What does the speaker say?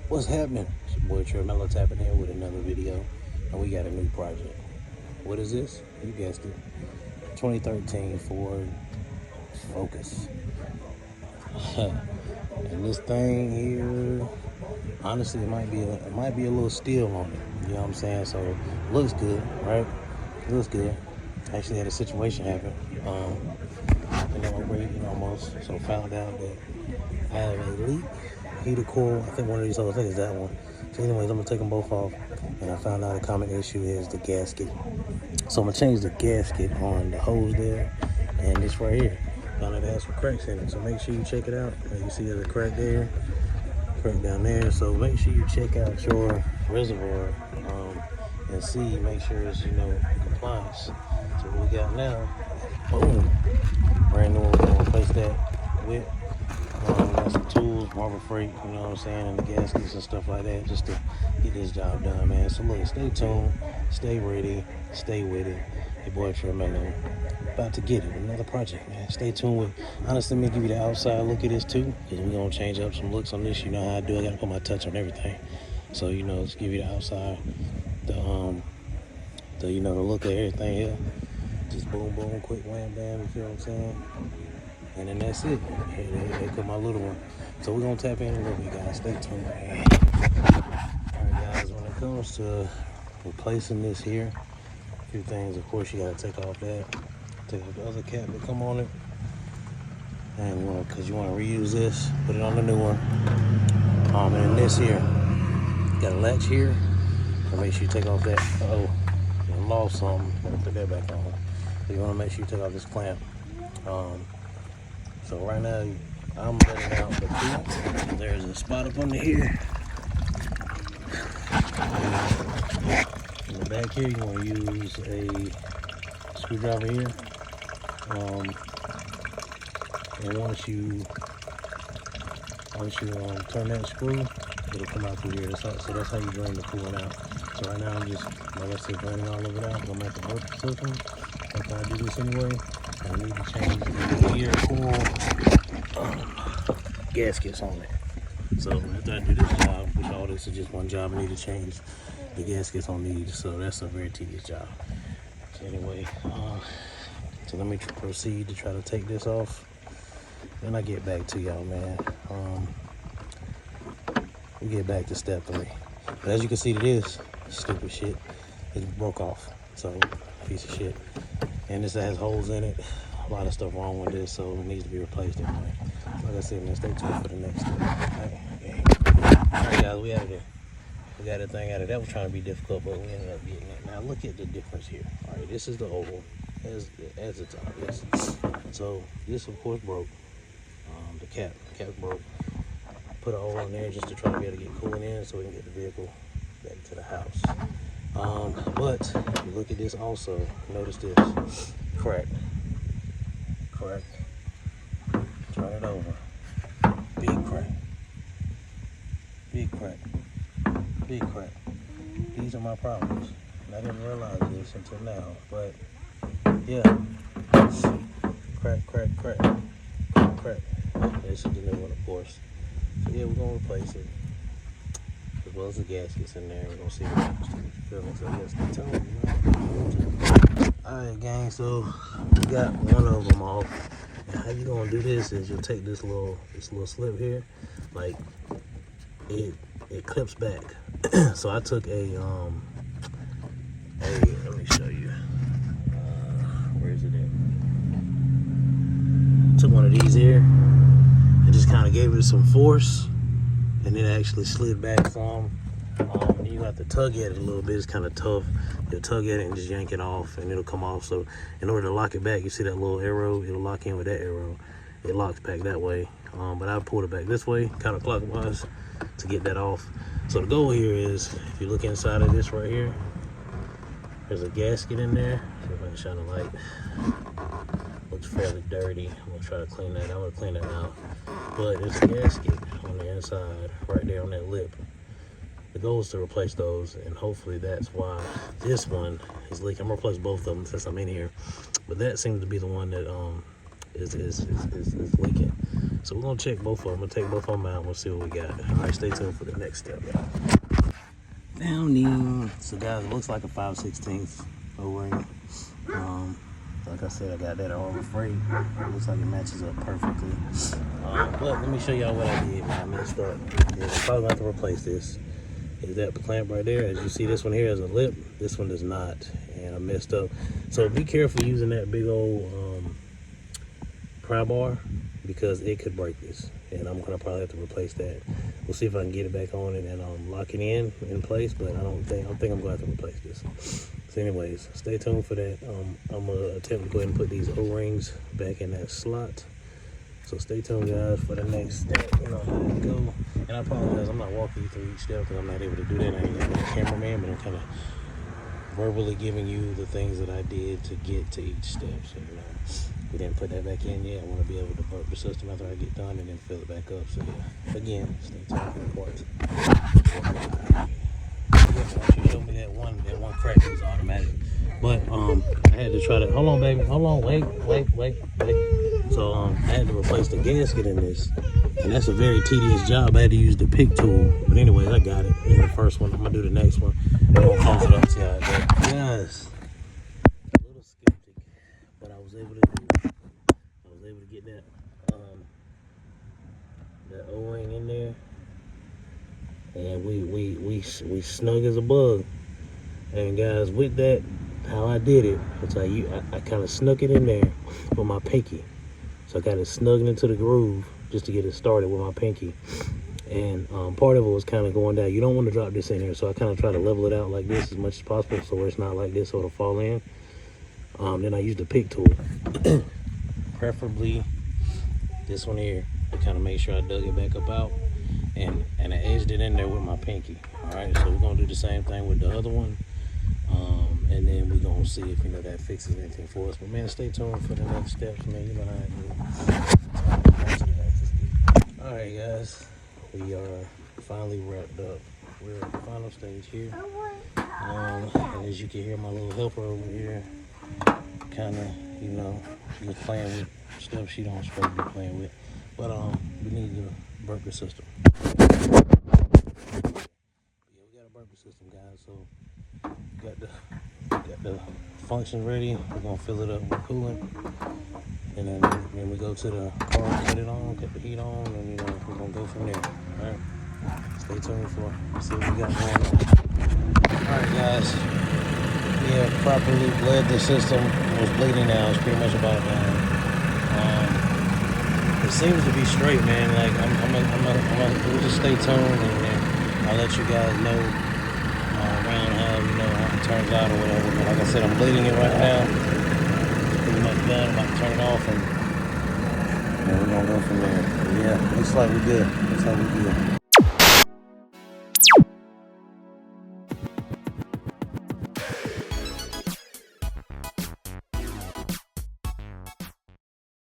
What's happening? It's your boy Trevmello tapping in with another video, and we got a new project. What is this? You guessed it. 2013 Ford Focus. And this thing here, honestly, it might be a little steel on it. You know what I'm saying? So it looks good, right? It looks good. Actually had a situation happen. And then overheating almost. So found out that I have a leak. Heater coil. I think one of these other things is that one. So anyways, I'm gonna take them both off. And I found out a common issue is the gasket. So I'm gonna change the gasket on the hose there and this right here. Found out it has some cracks in it. So make sure you check it out. You see there's a crack there, crack down there. So make sure you check out your reservoir and see, make sure it's, you know, compliance. So what we got now, boom, brand new one. We're gonna replace that with. Got some tools, Harbor Freight, you know what I'm saying, and the gaskets and stuff like that, just to get this job done, man. So look, stay tuned, stay ready, stay with it. Your boy Trevmello about to get it with another project, man. Stay tuned with. Honestly, let me give you the outside look at this too, because we're gonna change up some looks on this. You know how I do. I gotta put my touch on everything. So you know, let's give you the outside, the you know, the look of everything here. Just boom, boom, quick wham, bam. You feel what I'm saying? And then that's it. Here come my little one. So we're gonna tap in a little bit, guys. Stay tuned. Alright, guys, when it comes to replacing this here, a few things, of course, you gotta take off that. Take off the other cap that come on it. And because you wanna reuse this, put it on the new one. And then this here, you got a latch here. So make sure you take off that. You lost something. Put that back on. So you wanna make sure you take off this clamp. So right now, I'm letting out the boot. There's a spot up under here. In the back here, you want to use a screwdriver here. And once you turn that screw, it'll come out through here. So that's how you drain the coolant out. So right now, I'm just, like I said, draining all of it out. I'm at the work system. After I do this anyway, I need to change the gear coil gaskets on it. So after I do this job, which all this is just one job, I need to change the gaskets on these. So that's a very tedious job. So anyway, so let me proceed to try to take this off. Then I get back to y'all, man. We get back to step 3. But as you can see, this stupid shit, it broke off. So piece of shit. And this has holes in it. A lot of stuff wrong with this, so it needs to be replaced anyway. Like I said, man, stay tuned for the next step. Okay. Alright, guys, we out of there. We got that thing out of there. That was trying to be difficult, but we ended up getting it. Now look at the difference here. Alright, this is the old one, as it's obvious. So this, of course, broke. The cap broke. Put a hole in there just to try to be able to get coolant in, so we can get the vehicle back to the house. But if you look at this also, notice this crack. Turn it over. Big crack. These are my problems. And I didn't realize this until now, but yeah. Crack. This is the new one, of course. So yeah, we're gonna replace it. As well as the gaskets in there. We're gonna see what happens to it. You feel me? So yes, you know. Alright, gang, so we got one of them off. And how you gonna do this is you'll take this little slip here, like it clips back. So I took let me show you. Where is it at? Took one of these here and just kind of gave it some force, and it actually slid back some. You have to tug at it a little bit. It's kind of tough. You'll tug at it and just yank it off, and it'll come off. So in order to lock it back, you see that little arrow? It'll lock in with that arrow. It locks back that way. But I pulled it back this way, counterclockwise, to get that off. So the goal here is, if you look inside of this right here, there's a gasket in there. See if I can shine the light. Looks fairly dirty. I'm gonna try to clean that. I'm gonna clean that out. But there's a gasket on the inside, right there on that lip. The goal is to replace those, and hopefully that's why this one is leaking. I'm gonna replace both of them since I'm in here, but that seems to be the one that is leaking. So we're gonna check both of them. I'm gonna take both of them out. We'll see what we got. All right, stay tuned for the next step, y'all. Down in. So guys, it looks like a 5/16 O-ring. Like I said, I got that all freight. It looks like it matches up perfectly. But let me show y'all what I did, man. I messed up. Yeah, I'm probably gonna have to replace this. Is that clamp right there? As you see, this one here has a lip. This one does not, and I messed up. So be careful using that big old pry bar, because it could break this, and I'm gonna probably have to replace that. We'll see if I can get it back on it and lock it in place, but I think I'm gonna have to replace this. So anyways, stay tuned for that. I'm gonna attempt to go ahead and put these O-rings back in that slot. So stay tuned, guys, for the next step. You know how it go. And I apologize, I'm not walking you through each step because I'm not able to do that. I ain't got a cameraman, but I'm kind of verbally giving you the things that I did to get to each step. So you know, we didn't put that back in yet. I want to be able to burp the system after I get done and then fill it back up. So yeah, again, stay tuned for the parts. Once you show me that one crack was automatic. But I had to try to, hold on baby, hold on, wait. So I had to replace the gasket in this, and that's a very tedious job. I had to use the pick tool, but anyways, I got it in the first one. I'm gonna do the next one. I'm gonna close it up and see how it goes. Guys, a little skeptic, but I was able to do it. I was able to get that O-ring in there, and we snug as a bug. And guys, with that, how I did it, I kind of snuck it in there with my pinky. So I got it snugged into the groove just to get it started with my pinky. And part of it was kind of going down. You don't want to drop this in here, so I kind of try to level it out like this as much as possible, so it's not like this, so it'll fall in. Then I used the pick tool, preferably this one here, to kind of make sure I dug it back up out, and I edged it in there with my pinky. All right, so we're gonna do the same thing with the other one. And then we're gonna see if that fixes anything for us. But man, stay tuned for the next steps, man. You know how I do. All right, guys, we are finally wrapped up. We're at the final stage here. And as you can hear, my little helper over here, kind of, she's playing with stuff she don't supposed to be playing with. But we need to burp the system. Yeah, we got a burper system, guys. So got the function ready. We're gonna fill it up with coolant, and then we go to the car, cut it on, cut the heat on, and we're gonna go from there. All right, stay tuned for see what we got going on. All right, guys. Yeah, properly bled the system. It was bleeding now. It's pretty much about done. It seems to be straight, man. Like we'll just stay tuned, and I'll let you guys know around how it turns out or whatever. But like I said, I'm bleeding it right now. It's pretty much done. I'm about to turn it off, and we're gonna go from there. But yeah, looks like we're good. Looks like we're good.